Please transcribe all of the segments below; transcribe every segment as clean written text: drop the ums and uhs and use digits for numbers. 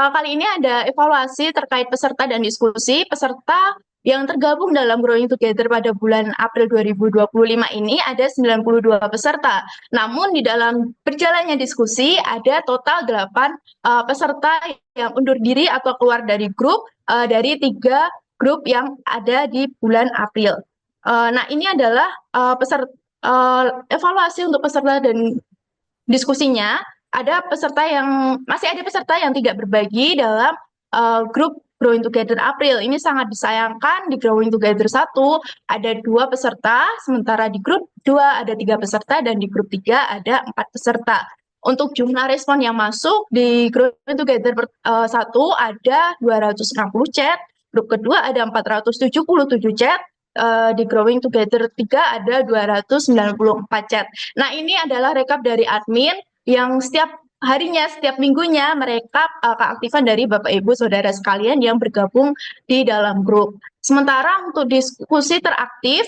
kali ini ada evaluasi terkait peserta dan diskusi. Peserta yang tergabung dalam Growing Together pada bulan April 2025 ini ada 92 peserta. Namun di dalam berjalannya diskusi ada total 8 peserta yang undur diri atau keluar dari grup dari 3 grup yang ada di bulan April. Nah, ini adalah evaluasi untuk peserta dan diskusinya. Masih ada peserta yang tidak berbagi dalam grup Growing Together April. Ini sangat disayangkan. Di Growing Together 1 ada 2 peserta, sementara di grup 2 ada 3 peserta, dan di grup 3 ada 4 peserta. Untuk jumlah respon yang masuk di Growing Together 1 ada 260 chat, grup kedua ada 477 chat, di Growing Together 3 ada 294 chat. Nah, ini adalah rekap dari admin yang setiap harinya, setiap minggunya merekap keaktifan dari Bapak Ibu Saudara sekalian yang bergabung di dalam grup. Sementara untuk diskusi teraktif,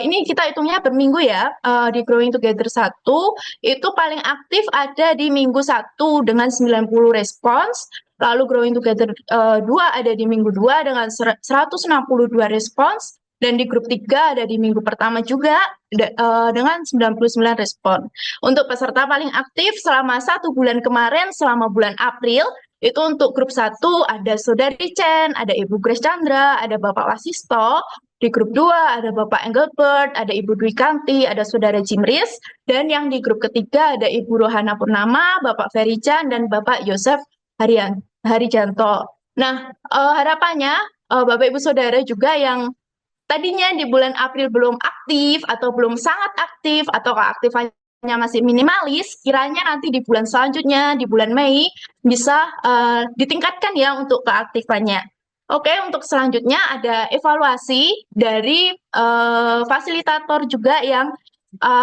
ini kita hitungnya per minggu ya, di Growing Together 1, itu paling aktif ada di minggu 1 dengan 90 respons, lalu Growing Together 2 ada di minggu 2 dengan 162 respons, dan di grup 3 ada di minggu pertama juga dengan 99 respon. Untuk peserta paling aktif selama 1 bulan kemarin, selama bulan April, itu untuk grup 1 ada Saudari Chen, ada Ibu Grace Chandra, ada Bapak Wasisto. Di grup 2 ada Bapak Engelbert, ada Ibu Dwi Kanti, ada Saudara Jimris. Dan yang di grup ketiga ada Ibu Rohana Purnama, Bapak Ferry Chan, dan Bapak Yosef Harijanto. Nah, harapannya Bapak Ibu Saudara juga yang tadinya di bulan April belum aktif atau belum sangat aktif atau keaktifannya masih minimalis, kiranya nanti di bulan selanjutnya, di bulan Mei, bisa ditingkatkan ya untuk keaktifannya. Oke, untuk selanjutnya ada evaluasi dari fasilitator juga yang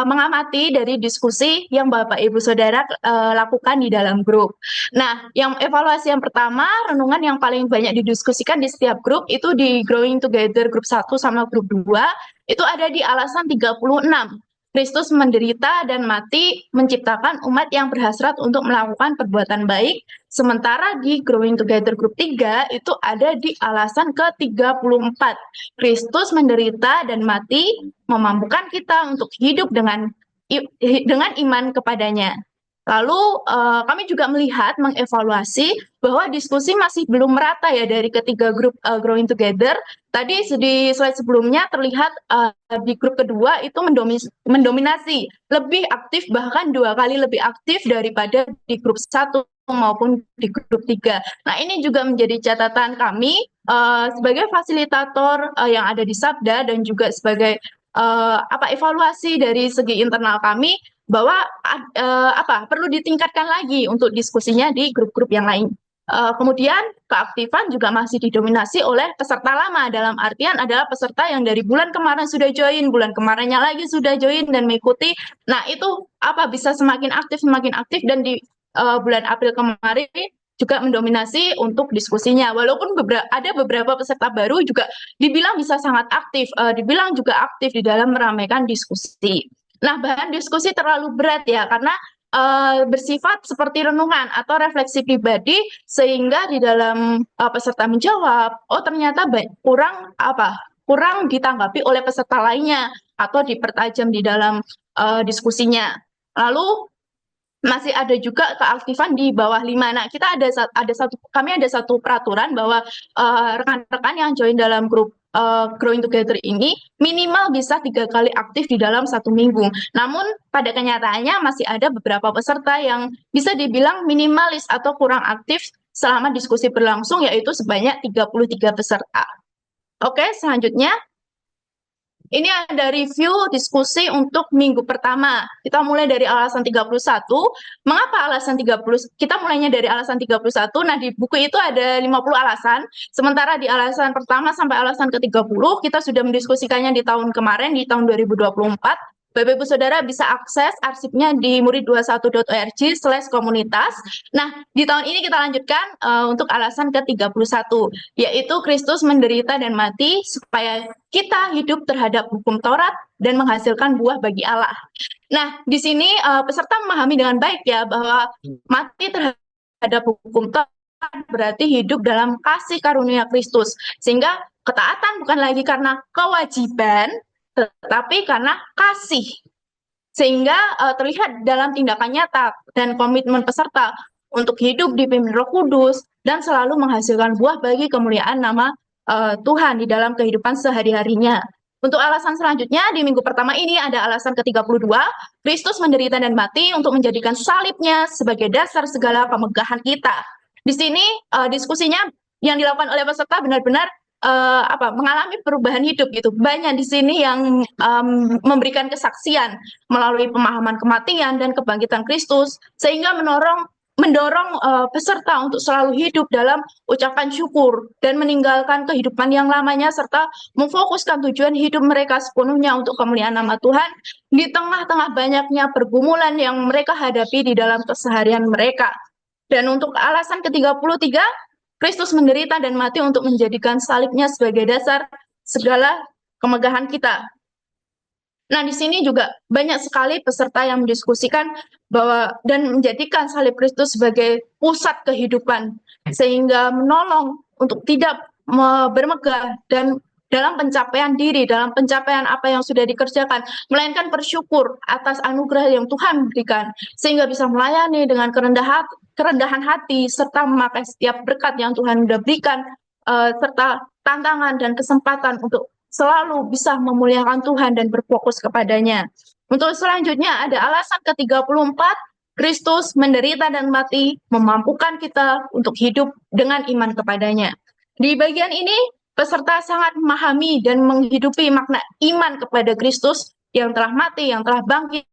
mengamati dari diskusi yang Bapak Ibu Saudara lakukan di dalam grup. Nah, yang evaluasi yang pertama, renungan yang paling banyak didiskusikan di setiap grup itu di Growing Together grup 1 sama grup 2, itu ada di alasan 36. Kristus menderita dan mati menciptakan umat yang berhasrat untuk melakukan perbuatan baik. Sementara di Growing Together grup 3 itu ada di alasan ke-34. Kristus menderita dan mati memampukan kita untuk hidup dengan iman kepadanya. Lalu kami juga melihat, mengevaluasi bahwa diskusi masih belum merata ya dari ketiga grup Growing Together. Tadi di slide sebelumnya terlihat di grup kedua itu mendominasi, lebih aktif, bahkan 2 kali lebih aktif daripada di grup 1 maupun di grup 3. Nah, ini juga menjadi catatan kami sebagai fasilitator yang ada di Sabda dan juga sebagai evaluasi dari segi internal kami, bahwa perlu ditingkatkan lagi untuk diskusinya di grup-grup yang lain. Kemudian keaktifan juga masih didominasi oleh peserta lama, dalam artian adalah peserta yang dari bulan kemarin sudah join, bulan kemarinnya lagi sudah join dan mengikuti. Nah, itu bisa semakin aktif, dan di bulan April kemarin juga mendominasi untuk diskusinya. Walaupun ada beberapa peserta baru juga dibilang bisa sangat aktif, dibilang juga aktif di dalam meramaikan diskusi. Nah, bahan diskusi terlalu berat ya, karena bersifat seperti renungan atau refleksi pribadi, sehingga di dalam peserta menjawab, ternyata kurang ditanggapi oleh peserta lainnya atau dipertajam di dalam diskusinya. Lalu masih ada juga keaktifan di bawah 5. Nah, kami ada satu peraturan bahwa rekan-rekan yang join dalam grup Growing Together ini minimal bisa 3 kali aktif di dalam 1 minggu. Namun pada kenyataannya masih ada beberapa peserta yang bisa dibilang minimalis atau kurang aktif selama diskusi berlangsung, yaitu sebanyak 33 peserta. Oke, selanjutnya ini ada review diskusi untuk minggu pertama. Kita mulai dari alasan 31. Mengapa alasan 30? Kita mulainya dari alasan 31. Nah, di buku itu ada 50 alasan. Sementara di alasan pertama sampai alasan ke-30, kita sudah mendiskusikannya di tahun kemarin, di tahun 2024. Bapak Ibu Saudara bisa akses arsipnya di murid21.org/komunitas. Nah, di tahun ini kita lanjutkan untuk alasan ke-31, yaitu Kristus menderita dan mati supaya kita hidup terhadap hukum Taurat dan menghasilkan buah bagi Allah. Nah, di sini peserta memahami dengan baik ya bahwa mati terhadap hukum Taurat berarti hidup dalam kasih karunia Kristus. Sehingga ketaatan bukan lagi karena kewajiban, tetapi karena kasih. Sehingga terlihat dalam tindakan nyata dan komitmen peserta untuk hidup dipimpin Roh Kudus dan selalu menghasilkan buah bagi kemuliaan nama Tuhan di dalam kehidupan sehari-harinya. Untuk alasan selanjutnya, di minggu pertama ini ada alasan ke-32, Kristus menderita dan mati untuk menjadikan salibnya sebagai dasar segala kemegahan kita. Di sini diskusinya yang dilakukan oleh peserta benar-benar mengalami perubahan hidup gitu. Banyak di sini yang memberikan kesaksian melalui pemahaman kematian dan kebangkitan Kristus, sehingga mendorong peserta untuk selalu hidup dalam ucapan syukur dan meninggalkan kehidupan yang lamanya serta memfokuskan tujuan hidup mereka sepenuhnya untuk kemuliaan nama Tuhan di tengah-tengah banyaknya pergumulan yang mereka hadapi di dalam keseharian mereka. Dan untuk alasan ke-33, Kristus menderita dan mati untuk menjadikan salibnya sebagai dasar segala kemegahan kita. Nah, di sini juga banyak sekali peserta yang mendiskusikan bahwa dan menjadikan salib Kristus sebagai pusat kehidupan, sehingga menolong untuk tidak bermegah dan dalam pencapaian diri, dalam pencapaian apa yang sudah dikerjakan, melainkan bersyukur atas anugerah yang Tuhan berikan, sehingga bisa melayani dengan kerendahan hati, serta memakai setiap berkat yang Tuhan sudah berikan, serta tantangan dan kesempatan untuk selalu bisa memuliakan Tuhan dan berfokus kepadanya. Untuk selanjutnya ada alasan ke-34, Kristus menderita dan mati memampukan kita untuk hidup dengan iman kepadanya. Di bagian ini, peserta sangat memahami dan menghidupi makna iman kepada Kristus yang telah mati, yang telah bangkit,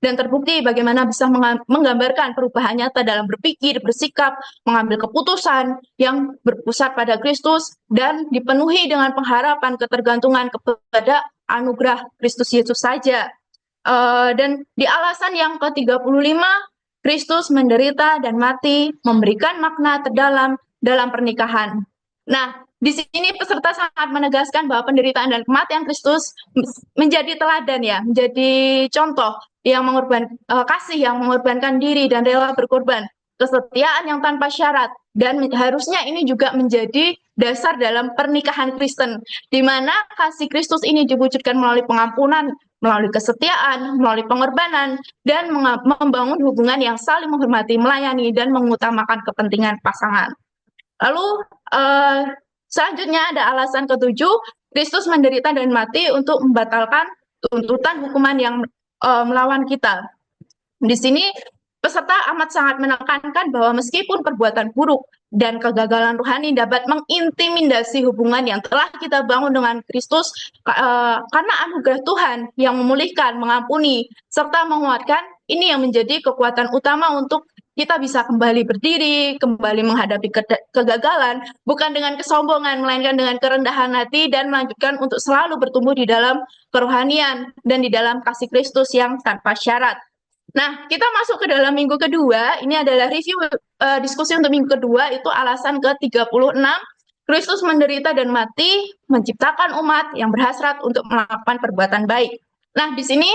dan terbukti bagaimana bisa menggambarkan perubahan nyata dalam berpikir, bersikap, mengambil keputusan yang berpusat pada Kristus dan dipenuhi dengan pengharapan ketergantungan kepada anugerah Kristus Yesus saja. Dan di alasan yang ke-35, Kristus menderita dan mati memberikan makna terdalam dalam pernikahan. Nah, di sini peserta sangat menegaskan bahwa penderitaan dan kematian Kristus menjadi teladan ya, menjadi contoh yang kasih yang mengorbankan diri dan rela berkorban, kesetiaan yang tanpa syarat, dan harusnya ini juga menjadi dasar dalam pernikahan Kristen, di mana kasih Kristus ini diwujudkan melalui pengampunan, melalui kesetiaan, melalui pengorbanan, dan membangun hubungan yang saling menghormati, melayani, dan mengutamakan kepentingan pasangan. Lalu selanjutnya ada alasan ke-7, Kristus menderita dan mati untuk membatalkan tuntutan hukuman yang melawan kita. Di sini peserta amat sangat menekankan bahwa meskipun perbuatan buruk dan kegagalan rohani dapat mengintimidasi hubungan yang telah kita bangun dengan Kristus, karena anugerah Tuhan yang memulihkan, mengampuni, serta menguatkan, ini yang menjadi kekuatan utama untuk kita bisa kembali berdiri, kembali menghadapi kegagalan, bukan dengan kesombongan, melainkan dengan kerendahan hati dan melanjutkan untuk selalu bertumbuh di dalam kerohanian dan di dalam kasih Kristus yang tanpa syarat. Nah, kita masuk ke dalam minggu kedua, ini adalah review diskusi untuk minggu kedua, itu alasan ke-36, Kristus menderita dan mati, menciptakan umat yang berhasrat untuk melakukan perbuatan baik. Nah, di sini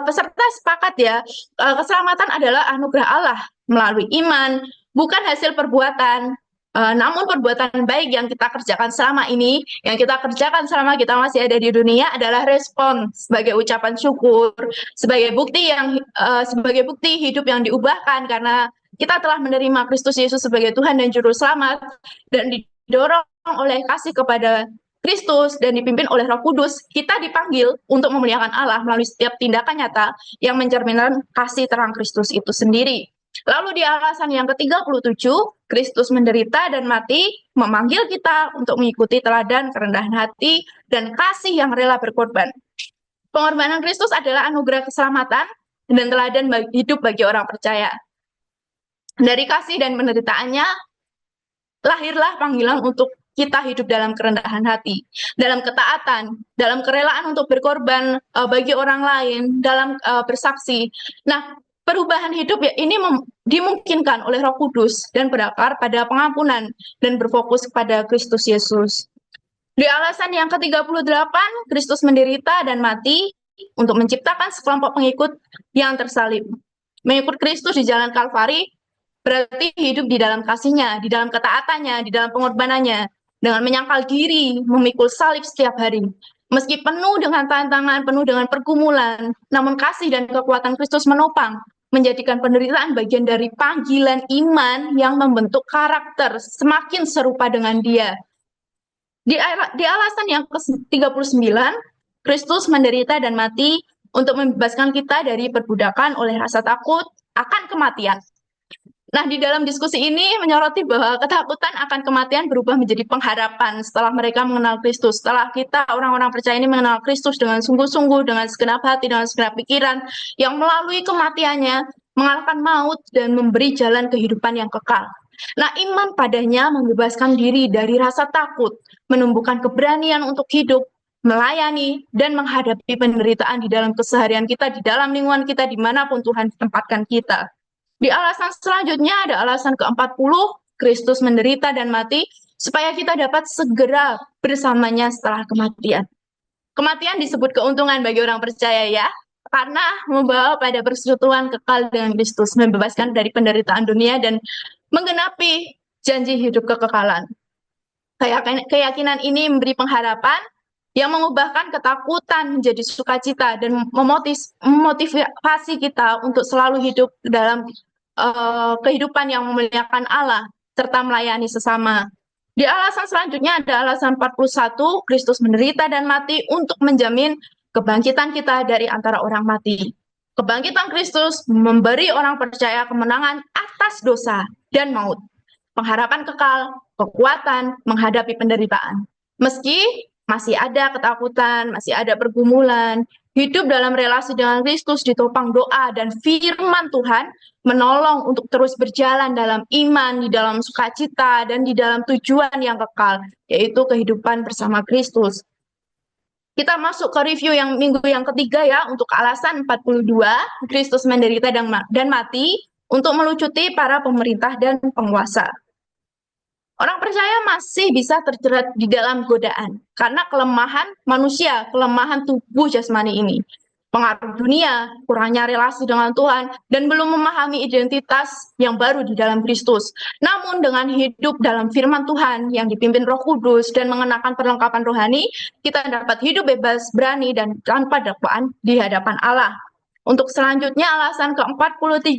peserta sepakat ya, keselamatan adalah anugerah Allah melalui iman, bukan hasil perbuatan, namun perbuatan baik yang kita kerjakan selama ini, yang kita kerjakan selama kita masih ada di dunia adalah respon sebagai ucapan syukur, sebagai bukti hidup yang diubahkan karena kita telah menerima Kristus Yesus sebagai Tuhan dan Juru Selamat, dan didorong oleh kasih kepada Kristus dan dipimpin oleh Roh Kudus, kita dipanggil untuk memuliakan Allah melalui setiap tindakan nyata yang mencerminkan kasih terang Kristus itu sendiri. Lalu di alasan yang ke-37, Kristus menderita dan mati memanggil kita untuk mengikuti teladan kerendahan hati dan kasih yang rela berkorban. Pengorbanan Kristus adalah anugerah keselamatan dan teladan hidup bagi orang percaya. Dari kasih dan penderitaannya, lahirlah panggilan untuk kita hidup dalam kerendahan hati, dalam ketaatan, dalam kerelaan untuk berkorban bagi orang lain, dalam bersaksi. Nah, perubahan hidup ya ini dimungkinkan oleh Roh Kudus dan berakar pada pengampunan dan berfokus pada Kristus Yesus. Di alasan yang ke-38, Kristus menderita dan mati untuk menciptakan sekelompok pengikut yang tersalib. Mengikut Kristus di jalan Kalvari Berarti hidup di dalam kasih-Nya, di dalam ketaatannya, di dalam pengorbanannya, dengan menyangkal diri, memikul salib setiap hari. Meski penuh dengan tantangan, penuh dengan pergumulan, namun kasih dan kekuatan Kristus menopang, menjadikan penderitaan bagian dari panggilan iman yang membentuk karakter semakin serupa dengan Dia. Di alasan yang ke-39, Kristus menderita dan mati untuk membebaskan kita dari perbudakan oleh rasa takut akan kematian. Nah, di dalam diskusi ini menyoroti bahwa ketakutan akan kematian berubah menjadi pengharapan setelah mereka mengenal Kristus. Setelah kita orang-orang percaya ini mengenal Kristus dengan sungguh-sungguh, dengan segenap hati, dengan segenap pikiran, yang melalui kematiannya mengalahkan maut dan memberi jalan kehidupan yang kekal. Nah, iman padanya membebaskan diri dari rasa takut, menumbuhkan keberanian untuk hidup, melayani, dan menghadapi penderitaan di dalam keseharian kita, di dalam lingkungan kita, dimanapun Tuhan tempatkan kita. Di alasan selanjutnya ada alasan ke-40, Kristus menderita dan mati supaya kita dapat segera bersamanya setelah kematian. Kematian disebut keuntungan bagi orang percaya ya, karena membawa pada persekutuan kekal dengan Kristus, membebaskan dari penderitaan dunia dan menggenapi janji hidup kekekalan. Keyakinan ini memberi pengharapan yang mengubahkan ketakutan menjadi sukacita dan memotivasi kita untuk selalu hidup dalam kehidupan yang memuliakan Allah serta melayani sesama. Di alasan selanjutnya ada alasan 41, Kristus menderita dan mati untuk menjamin kebangkitan kita dari antara orang mati. Kebangkitan Kristus memberi orang percaya kemenangan atas dosa dan maut, pengharapan kekal, kekuatan menghadapi penderitaan. Meski masih ada ketakutan, masih ada pergumulan, hidup dalam relasi dengan Kristus ditopang doa dan firman Tuhan menolong untuk terus berjalan dalam iman, di dalam sukacita, dan di dalam tujuan yang kekal, yaitu kehidupan bersama Kristus. Kita masuk ke review yang minggu yang ketiga ya, untuk alasan 42, Kristus menderita dan mati untuk melucuti para pemerintah dan penguasa. Orang percaya masih bisa terjerat di dalam godaan karena kelemahan manusia, kelemahan tubuh jasmani ini. Pengaruh dunia, kurangnya relasi dengan Tuhan, dan belum memahami identitas yang baru di dalam Kristus. Namun dengan hidup dalam firman Tuhan yang dipimpin Roh Kudus dan mengenakan perlengkapan rohani, kita dapat hidup bebas, berani, dan tanpa dakwaan di hadapan Allah. Untuk selanjutnya alasan ke-43,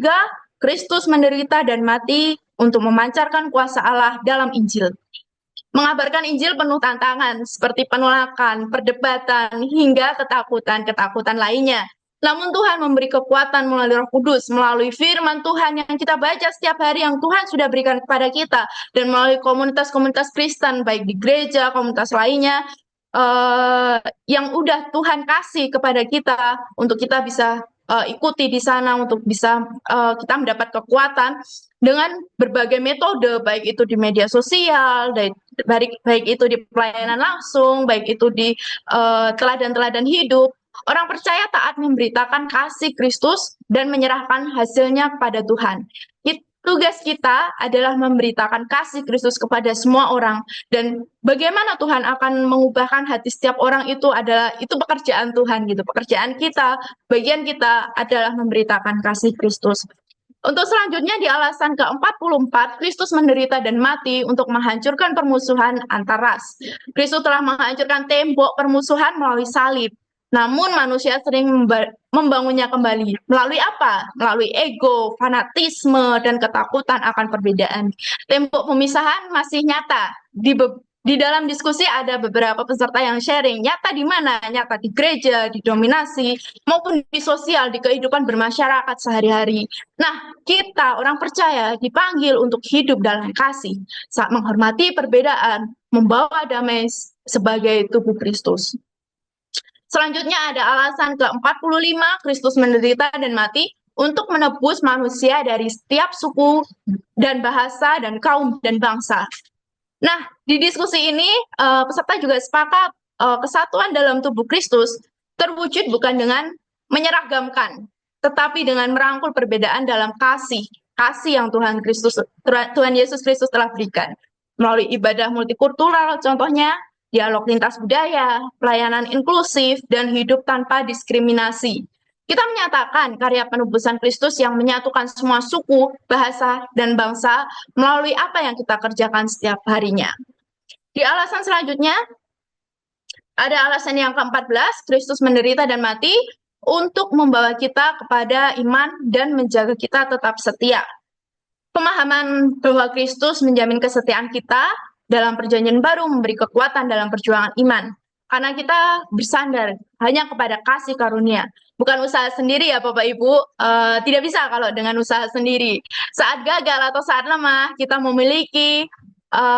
Kristus menderita dan mati untuk memancarkan kuasa Allah dalam Injil. Mengabarkan Injil penuh tantangan, seperti penolakan, perdebatan, hingga ketakutan-ketakutan lainnya. Namun Tuhan memberi kekuatan melalui Roh Kudus, melalui firman Tuhan yang kita baca setiap hari yang Tuhan sudah berikan kepada kita, dan melalui komunitas-komunitas Kristen, baik di gereja, komunitas lainnya, yang udah Tuhan kasih kepada kita, untuk kita bisa ikuti di sana, untuk bisa kita mendapat kekuatan dengan berbagai metode, baik itu di media sosial, baik itu di pelayanan langsung, baik itu di teladan-teladan hidup. Orang percaya taat memberitakan kasih Kristus dan menyerahkan hasilnya kepada Tuhan. Tugas kita adalah memberitakan kasih Kristus kepada semua orang, dan bagaimana Tuhan akan mengubahkan hati setiap orang itu pekerjaan Tuhan gitu. Pekerjaan kita, bagian kita adalah memberitakan kasih Kristus. Untuk selanjutnya di alasan ke-44, Kristus menderita dan mati untuk menghancurkan permusuhan antar ras. Kristus telah menghancurkan tembok permusuhan melalui salib. Namun manusia sering membangunnya kembali. Melalui apa? Melalui ego, fanatisme, dan ketakutan akan perbedaan. Tembok pemisahan masih nyata. Di dalam diskusi ada beberapa peserta yang sharing. Nyata di mana? Nyata di gereja, di dominasi, maupun di sosial, di kehidupan bermasyarakat sehari-hari. Nah, kita orang percaya dipanggil untuk hidup dalam kasih, saat menghormati perbedaan, membawa damai sebagai tubuh Kristus. Selanjutnya ada alasan ke-45, Kristus menderita dan mati untuk menebus manusia dari setiap suku dan bahasa dan kaum dan bangsa. Nah, di diskusi ini peserta juga sepakat kesatuan dalam tubuh Kristus terwujud bukan dengan menyeragamkan, tetapi dengan merangkul perbedaan dalam kasih yang Tuhan Yesus Kristus telah berikan. Melalui ibadah multikultural contohnya, dialog lintas budaya, pelayanan inklusif, dan hidup tanpa diskriminasi. Kita menyatakan karya penebusan Kristus yang menyatukan semua suku, bahasa, dan bangsa melalui apa yang kita kerjakan setiap harinya. Di alasan selanjutnya, ada alasan yang ke-14, Kristus menderita dan mati untuk membawa kita kepada iman dan menjaga kita tetap setia. Pemahaman bahwa Kristus menjamin kesetiaan kita dalam perjanjian baru memberi kekuatan dalam perjuangan iman. Karena kita bersandar hanya kepada kasih karunia. Bukan usaha sendiri ya Bapak Ibu, tidak bisa kalau dengan usaha sendiri. Saat gagal atau saat lemah, kita memiliki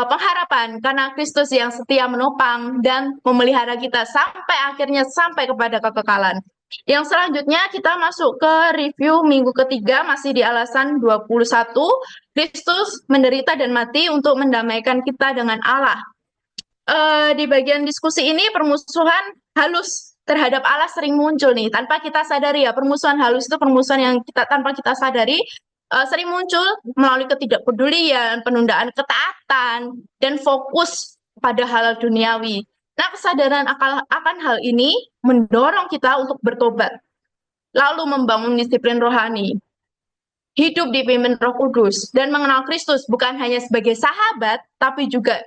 pengharapan karena Kristus yang setia menopang dan memelihara kita sampai akhirnya sampai kepada kekekalan. Yang selanjutnya kita masuk ke review minggu ketiga, masih di alasan 21, Kristus menderita dan mati untuk mendamaikan kita dengan Allah. Di bagian diskusi ini permusuhan halus terhadap Allah sering muncul nih, tanpa kita sadari ya, permusuhan halus itu permusuhan yang tanpa kita sadari, sering muncul melalui ketidakpedulian, penundaan ketaatan, dan fokus pada hal duniawi. Nah, kesadaran akan hal ini mendorong kita untuk bertobat, lalu membangun disiplin rohani, hidup dipimpin Roh Kudus, dan mengenal Kristus bukan hanya sebagai sahabat, tapi juga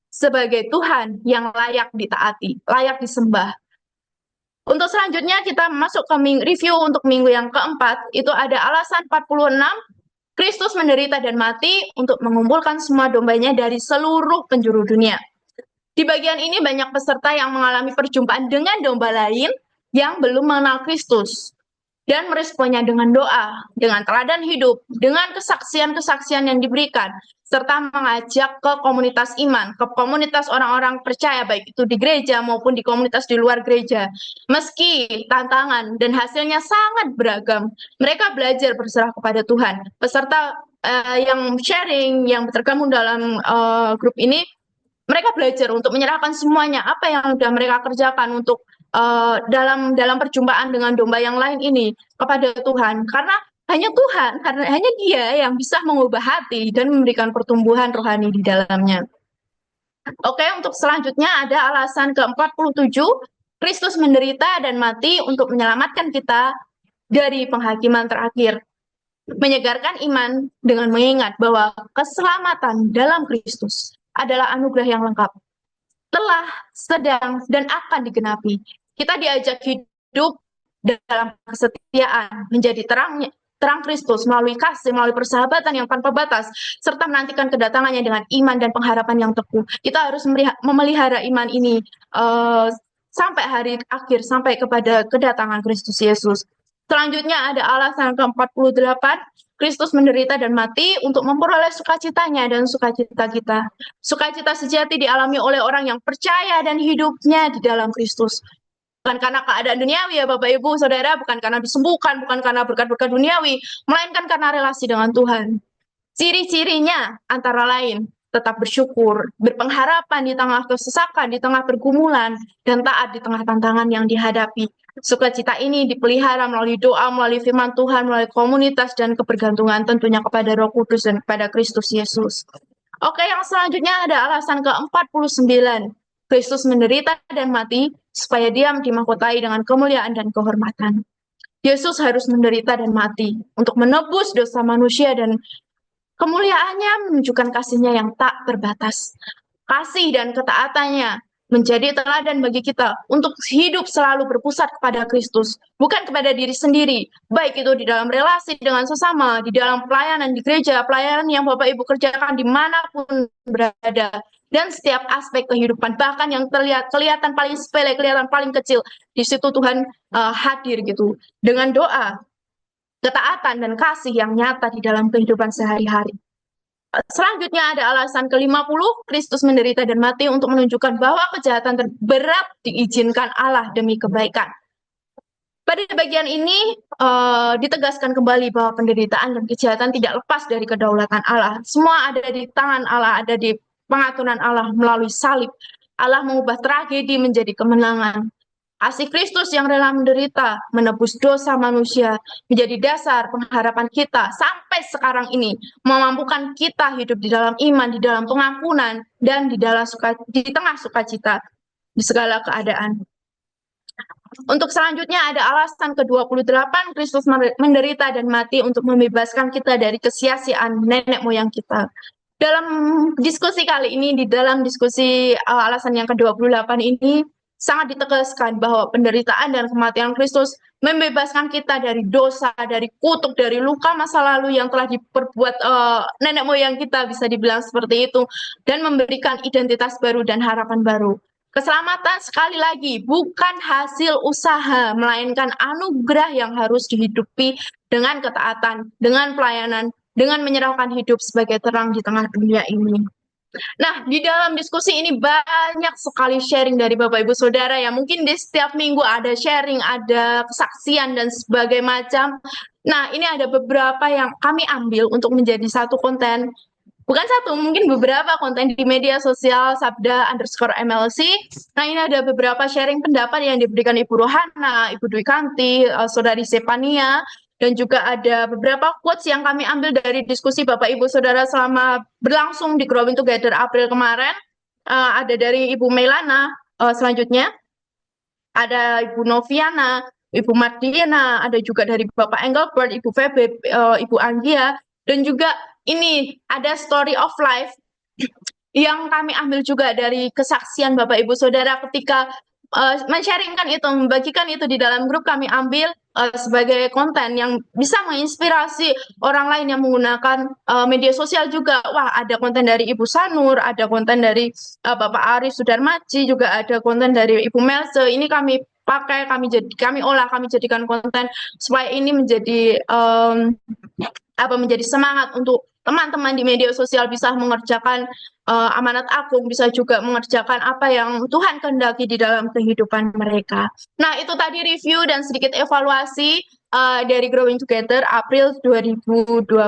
sebagai Tuhan yang layak ditaati, layak disembah. Untuk selanjutnya kita masuk ke review untuk minggu yang keempat, itu ada alasan 46, Kristus menderita dan mati untuk mengumpulkan semua dombanya dari seluruh penjuru dunia. Di bagian ini banyak peserta yang mengalami perjumpaan dengan domba lain yang belum mengenal Kristus dan meresponnya dengan doa, dengan teladan hidup, dengan kesaksian-kesaksian yang diberikan, serta mengajak ke komunitas iman, ke komunitas orang-orang percaya, baik itu di gereja maupun di komunitas di luar gereja. Meski tantangan dan hasilnya sangat beragam, mereka belajar berserah kepada Tuhan. Peserta yang sharing, yang tergabung dalam grup ini, mereka belajar untuk menyerahkan semuanya, apa yang sudah mereka kerjakan untuk dalam perjumpaan dengan domba yang lain ini kepada Tuhan, karena hanya Dia yang bisa mengubah hati dan memberikan pertumbuhan rohani di dalamnya. Oke, untuk selanjutnya ada alasan ke-47, Kristus menderita dan mati untuk menyelamatkan kita dari penghakiman terakhir. Menyegarkan iman dengan mengingat bahwa keselamatan dalam Kristus adalah anugerah yang lengkap, telah, sedang, dan akan digenapi. Kita diajak hidup dalam kesetiaan, menjadi terang Kristus melalui kasih, melalui persahabatan yang tanpa batas, serta menantikan kedatangannya dengan iman dan pengharapan yang teguh. Kita harus memelihara iman ini sampai hari akhir, sampai kepada kedatangan Kristus Yesus. Selanjutnya ada alasan ke-48, Kristus menderita dan mati untuk memperoleh sukacitanya dan sukacita kita. Sukacita sejati dialami oleh orang yang percaya dan hidupnya di dalam Kristus. Bukan karena keadaan duniawi ya Bapak Ibu Saudara, bukan karena disembuhkan, bukan karena berkat-berkat duniawi, melainkan karena relasi dengan Tuhan. Ciri-cirinya antara lain tetap bersyukur, berpengharapan di tengah kesesakan, di tengah pergumulan, dan taat di tengah tantangan yang dihadapi. Sukacita ini dipelihara melalui doa, melalui firman Tuhan, melalui komunitas, dan kebergantungan tentunya kepada Roh Kudus dan kepada Kristus Yesus. Oke, yang selanjutnya ada alasan ke-49. Kristus menderita dan mati supaya Dia dimahkotai dengan kemuliaan dan kehormatan. Yesus harus menderita dan mati untuk menebus dosa manusia, dan kemuliaannya menunjukkan kasih-Nya yang tak terbatas. Kasih dan ketaatannya menjadi teladan bagi kita untuk hidup selalu berpusat kepada Kristus, bukan kepada diri sendiri, baik itu di dalam relasi dengan sesama, di dalam pelayanan di gereja, pelayanan yang Bapak Ibu kerjakan dimanapun berada, dan setiap aspek kehidupan, bahkan yang kelihatan paling sepele, kelihatan paling kecil, di situ Tuhan hadir gitu, dengan doa, ketaatan, dan kasih yang nyata di dalam kehidupan sehari-hari. Selanjutnya ada alasan ke-50, Kristus menderita dan mati untuk menunjukkan bahwa kejahatan terberat diizinkan Allah demi kebaikan. Pada bagian ini ditegaskan kembali bahwa penderitaan dan kejahatan tidak lepas dari kedaulatan Allah. Semua ada di tangan Allah, ada di pengaturan Allah melalui salib. Allah mengubah tragedi menjadi kemenangan. Kasih Kristus yang rela menderita, menebus dosa manusia, menjadi dasar pengharapan kita sampai sekarang ini, memampukan kita hidup di dalam iman, di dalam pengampunan, dan di tengah sukacita, di segala keadaan. Untuk selanjutnya ada alasan ke-28, Kristus menderita dan mati untuk membebaskan kita dari kesia-siaan nenek moyang kita. Dalam diskusi kali ini, di dalam diskusi alasan yang ke-28 ini, sangat ditegaskan bahwa penderitaan dan kematian Kristus membebaskan kita dari dosa, dari kutuk, dari luka masa lalu yang telah diperbuat nenek moyang kita, bisa dibilang seperti itu, dan memberikan identitas baru dan harapan baru. Keselamatan sekali lagi bukan hasil usaha, melainkan anugerah yang harus dihidupi dengan ketaatan, dengan pelayanan, dengan menyerahkan hidup sebagai terang di tengah dunia ini. Nah, di dalam diskusi ini banyak sekali sharing dari Bapak Ibu Saudara ya. Mungkin di setiap minggu ada sharing, ada kesaksian dan sebagainya macam. Nah, ini ada beberapa yang kami ambil untuk menjadi satu konten. Bukan satu, mungkin beberapa konten di media sosial Sabda_MLC. Nah, ini ada beberapa sharing pendapat yang diberikan Ibu Rohana, Ibu Dwi Kanti, Saudari Sepania, dan juga ada beberapa quotes yang kami ambil dari diskusi Bapak Ibu Saudara selama berlangsung di Growing Together April kemarin. Ada dari Ibu Melana, selanjutnya ada Ibu Noviana, Ibu Mardiana, ada juga dari Bapak Engelbert, Ibu Febe, Ibu Anggia, dan juga ini ada story of life yang kami ambil juga dari kesaksian Bapak Ibu Saudara ketika men-sharingkan itu, membagikan itu di dalam grup. Kami ambil sebagai konten yang bisa menginspirasi orang lain yang menggunakan media sosial juga. Wah, ada konten dari Ibu Sanur, ada konten dari Bapak Arif Sudarmaji, juga ada konten dari Ibu Melse. Ini kami pakai, kami olah, kami jadikan konten supaya ini menjadi menjadi semangat untuk teman-teman di media sosial bisa mengerjakan amanat agung, bisa juga mengerjakan apa yang Tuhan kehendaki di dalam kehidupan mereka. Nah, itu tadi review dan sedikit evaluasi dari Growing Together April 2025.